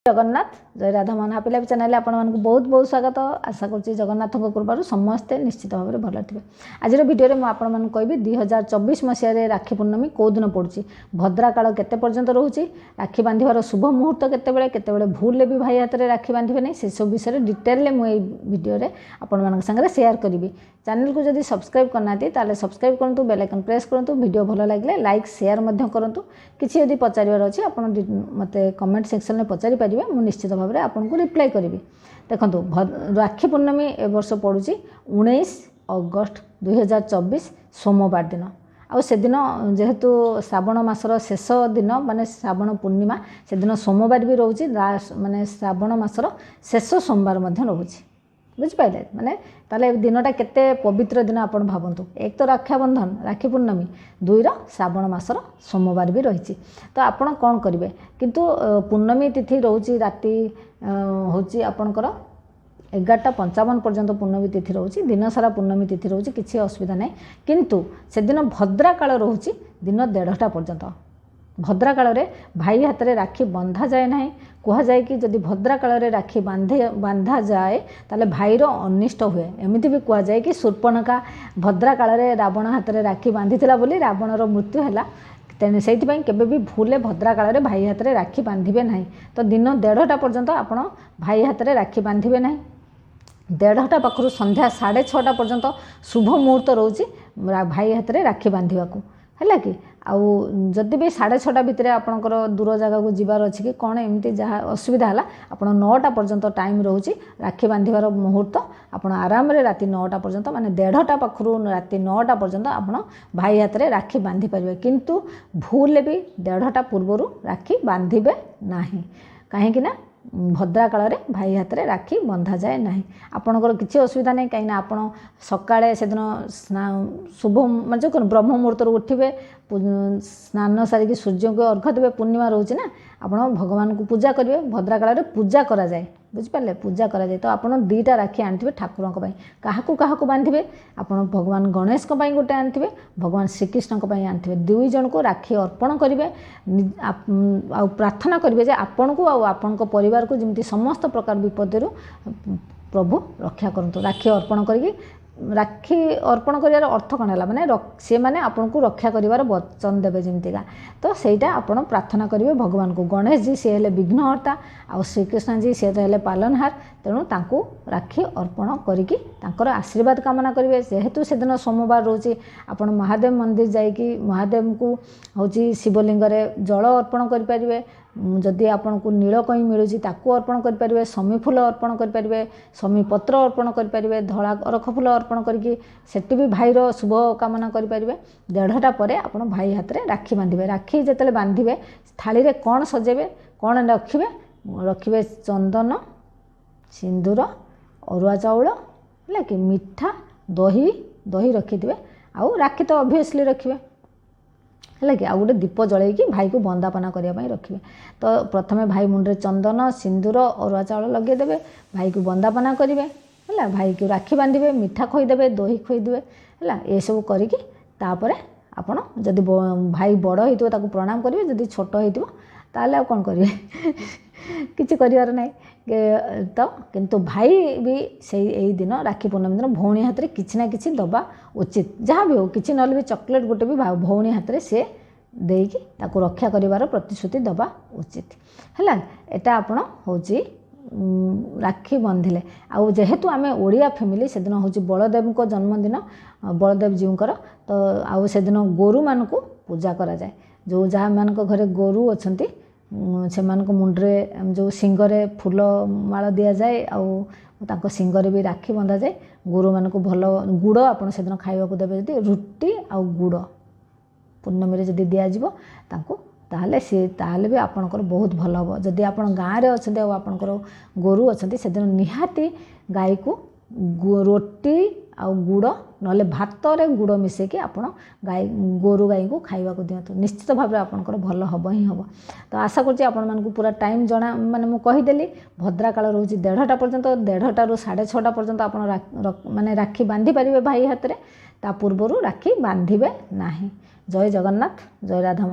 जगन्नाथ जय Radha Mohan happy life channel आपण मानक बहुत बहुत स्वागत। आशा करुँची जगन्नाथ कृपार समस्ते निश्चित भाव में भल थे। आज भिडियो में आपण मानक कहबी 2024 मसीह राखी पूर्णमी कौ दिन पड़ुची, भद्रा काल केते पर्यंत रोचे, राखी बांधिबार शुभ मुहूर्त केते भूल भी भाई हाथ में राखी बांधे नहीं, से सब विषय डिटेल मुझे भिडियो आपण मानक संगे शेयर करी। चैनल को जदि सब्सक्राइब करना ताले सब्सक्राइब करूँ, बेल आइकन प्रेस करूँ, वीडियो भल लगे लाइक शेयर करूँ। किसी यदि पचार अच्छे आप मत कमेंट सेक्शन में पचारि पारे, मुझे निश्चित भाव में आपको रिप्लाई करी। देखो राखी पूर्णमी ए वर्ष पड़ुची 19 अगस्त 2024 सोमवार दिन। आउ से दिन जेहेतु श्रावण मासर शेष दिन माने श्रावण पूर्णिमा से दिन सोमवार भी रोचे, माने श्रावण मासर शेष सोमवार रोचे। बुझिपारे माने ताले दिनटा केते पवित्र दिन आपण भावतु। एक तो रक्षाबंधन राखी पूर्णमी, दुईर श्रावण मासर सोमवार भी रही। तो आपण कौन करेंगे किंतु पूर्णमी तिथि रोची राति हूँ आपणकर 11:55 पर्यंत पूर्णमी तिथि रोची, दिन सारा पूर्णमी तिथि रोची, किसी असुविधा नहीं। किंतु से दिन भद्रा काल रोची दिन 1:30 पर्यंत। भद्रा काल रे भाई हाथ में राखी बंधा जाए ना, कह जाए कि जदि भद्रा काल रे राखी बांधा जाए ताले भाईर अनिष्ट हुए। एमती भी कह जाए कि शूर्पणखा भद्रा काल रे रावण हाथ में राखी बांधिथिला बोली रावणर मृत्यु है। तेने से केबे भी भूले भद्रा काल रे भाई हाथ में राखी बांधे ना। तो दिन 1:30 पर्यंत आपण भाई हाथ में राखी बांधे ना। 1:30 पाखु संध्या 6:30 पर्यंत शुभ मुहूर्त रोचे भाई हाथ में राखी बांधा है कि। आउ जदि भी 6:30 भितर आपणकर दूर जगह को जीवार अच्छी कि कौन एमती जहाँ असुविधा है आप 9टा पर्यंत टाइम रोचे राखी बांधार मुहूर्त। आपड़ आराम रे राति 9टा पर्यंत माने 1:30 पाखु राति 9टा पर्यंत आप भाई हाथ में राखी बांधि पारे। किंतु भूल भी 1:30 पूर्व राखी बांधे ना, कहीं भद्रा काल रे भाई हाथ में राखी बंधा जाए ना। आपणकर किसी असुविधा नहीं, कहीं आप सकाळे से दिन शुभ मतलब जो ब्रह्म मुहूर्त उठे स्नान सारिकी सूर्य को अर्घ देवे, पूर्णिमा रोचे ना, आप भगवान को पूजा करेंगे। भद्रा काल रे पूजा करा जाए, बुझिपारे पूजा करा जाए। तो आप 2टा राखी आनिथिबे ठाकुरंक पई, काहाकू बांधिबे आप भगवान गणेश को पई गोटे आनिथिबे, भगवान श्रीकृष्ण को पई आनिथिबे। 2 जन को राखी अर्पण करेंगे आ प्रार्थना करेंगे जे आपण को आपणक परिवार को जमी समस्त प्रकार विपदरू प्रभु रक्षा करंतु। राखी अर्पण करी राखी अर्पण करार अर्थ कौन है माने से माने आपन को रक्षा करिवार वचन देवे जमतीका। तो सहीटा आपण प्रार्थना करेंगे भगवान को। गणेश जी सी हेले विघ्नहर्ता आ श्रीकृष्ण जी सी हेले पालनहार, तेणु तांको राखी अर्पण करिकी तांकर आशीर्वाद कामना करेंगे। जेहेतु से दिन सोमवार रोचे आपण महादेव मंदिर जाइकी महादेव को हूँ शिवलिंग जल अर्पण करें। जदि आपन को नीलकई मिलूँ ताकू अर्पण करेंगे, शमी फूल अर्पण करेंगे, शमी पत्र अर्पण करेंगे, धला अरख फूल अर्पण करके सेठी भी भाईर शुभ कामना करेंगे। 1:30 पर आप भाई हाथ में राखी बांधे। राखी जिते बांधे थाली रे कौन सजेबे कौन रखिए चंदन सिंदूर अरुआ चाउल है कि मिठा दही रखिथे। आउ राखी तो ऑब्वियसली रखिए है कि। आ गोटे दीप जलैकी भाई को बंदापना करने रखिए। तो प्रथमे भाई मुंडे चंदन सिंदूर अरुआ चाउल लगेदेवे, भाई को बंदापना करेंगे है, भाई को राखी बांधे, मिठा खोईदेवे, दही खोईदेवे है। ये सब करके तापर आपण जदि भाई बड़ हो प्रणाम करेंगे, जदि छोट हो ताले कौन करेंगे किसी कर ना। तो किंतु भाई भी से यही दिन राखी पूर्णमी दिन भौणी हाथ में किसी ना कि दबा उचित, जहाँ भी हो किसी ना भी चॉकलेट गोटे भी भौणी हाथ में सी देकी रक्षा करिवार प्रतिश्रुति दबा उचित है। एटा आपण हूँ राखी बंधिले। आउ जेहेतु आम ओडिया फैमिली से दिन हूँ बलदेव को जन्मदिन, बलदेव जीवर। तो आउ से दिन गोरु मान को पूजा करा जाए। जो जहाँ मान घरे गोरु अच्छा से मुंडरे जो सिंगरे फूल माला दि जाए, आउ सिंगरे भी राखी बंधा जाए। गोरु मान को भल गुड़ आप से दिन खावा देवे, जदि रुटी आउ गुड़ पूर्णमी जदि दिज्व ताहले सी ताहले भी आपणकर बहुत भल हम। जदि आप गाँव में अच्छा आपणकर गोरु अच्छा से दिन निहाती गाई को रोटी आउ गुड़ ना भात रे गुड़ मिसेकी आप गाई गोरु गाई को खावा को दिंतु, निश्चित भाव में आपणकर भल हम ही हम। तो आशा करुँची आपण पूरा टाइम जना माने मु कहीदेली। भद्रा काल रोचे 1:30 पर्यंत, 1:30 ରୁ 6:30 पर्यंत आप माने राखी बांधि पारे भाई हाथ में, ता पूर्व राखी बांधे ना। जय जगन्नाथ, जय राधा।